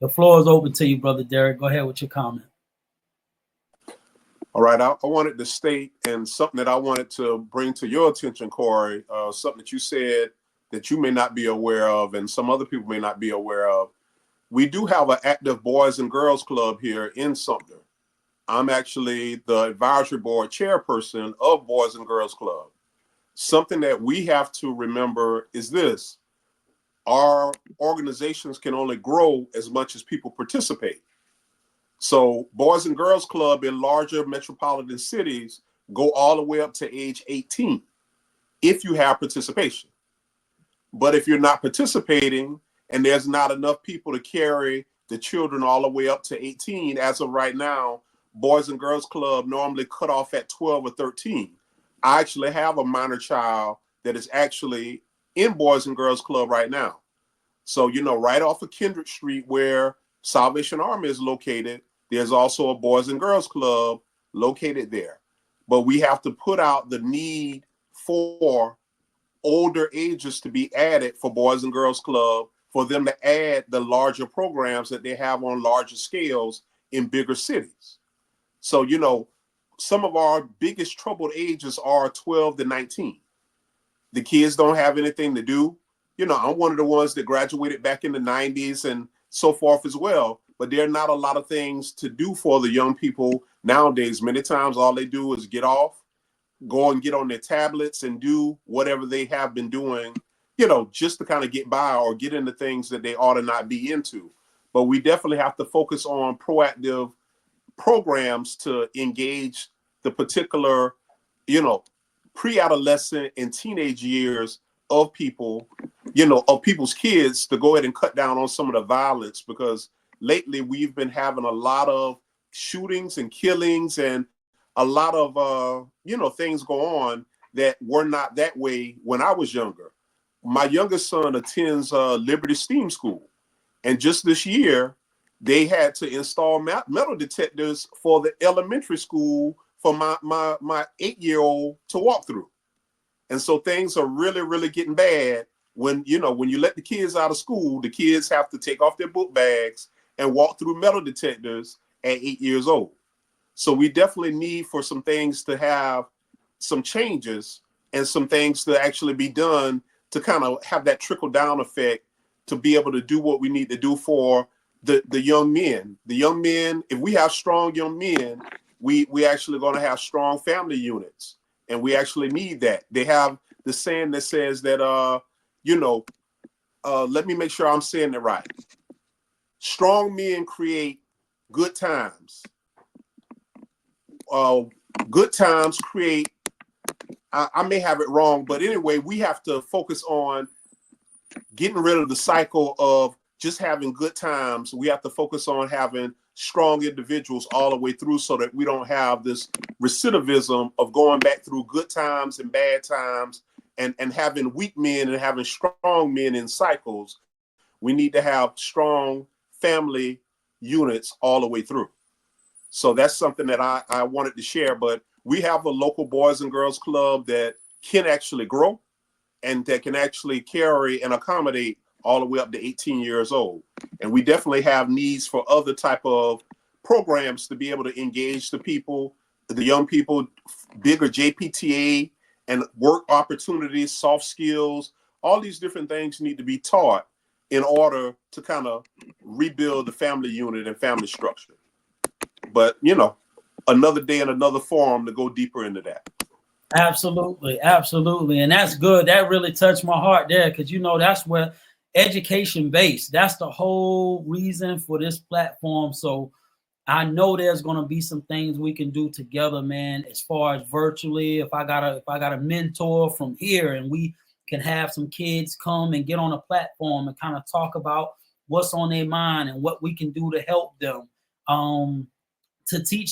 The floor is open to you, Brother Derek. Go ahead with your comment. All right, I wanted to state, and something that I wanted to bring to your attention, Corey, something that you said that you may not be aware of and some other people may not be aware of. We do have an active Boys and Girls Club here in Sumter. I'm actually the advisory board chairperson of Boys and Girls Club. Something that we have to remember is this: our organizations can only grow as much as people participate. So Boys and Girls Club in larger metropolitan cities go all the way up to age 18 if you have participation. But if you're not participating and there's not enough people to carry the children all the way up to 18, as of right now, Boys and Girls Club normally cut off at 12 or 13. I actually have a minor child that is actually in Boys and Girls Club right now. So, right off of Kendrick Street where Salvation Army is located, there's also a Boys and Girls Club located there. But we have to put out the need for older ages to be added for Boys and Girls Club, for them to add the larger programs that they have on larger scales in bigger cities. So, some of our biggest troubled ages are 12 to 19. The kids don't have anything to do. I'm one of the ones that graduated back in the 90s and so forth as well. But there are not a lot of things to do for the young people nowadays. Many times all they do is get off, go and get on their tablets and do whatever they have been doing, just to kind of get by or get into things that they ought to not be into. But we definitely have to focus on proactive programs to engage the particular, pre-adolescent and teenage years of people, of people's kids, to go ahead and cut down on some of the violence, because lately we've been having a lot of shootings and killings and a lot of, things go on that were not that way when I was younger. My youngest son attends Liberty STEAM School. And just this year, they had to install metal detectors for the elementary school for my 8-year-old to walk through. And so things are really, really getting bad when you let the kids out of school. The kids have to take off their book bags and walk through metal detectors at 8 years old. So we definitely need for some things to have some changes and some things to actually be done to kind of have that trickle down effect to be able to do what we need to do for the young men. The young men, if we have strong young men, we actually going to have strong family units. And we actually need that. They have the saying that says that, let me make sure I'm saying it right. Strong men create good times. Good times create, I may have it wrong, but anyway, we have to focus on getting rid of the cycle of just having good times. We have to focus on having strong individuals all the way through, so that we don't have this recidivism of going back through good times and bad times and having weak men and having strong men in cycles. We need to have strong family units all the way through. So that's something that I wanted to share. But we have a local Boys and Girls Club that can actually grow and that can actually carry and accommodate all the way up to 18 years old. And we definitely have needs for other type of programs to be able to engage the people, the young people, bigger JPTA and work opportunities, soft skills, all these different things need to be taught in order to kind of rebuild the family unit and family structure. But, another day and another forum to go deeper into that. Absolutely. Absolutely. And that's good. That really touched my heart there, because, that's where education based. That's the whole reason for this platform. So I know there's going to be some things we can do together, man, as far as virtually. If I got a mentor from here, and we can have some kids come and get on a platform and kind of talk about what's on their mind and what we can do to help them, to teach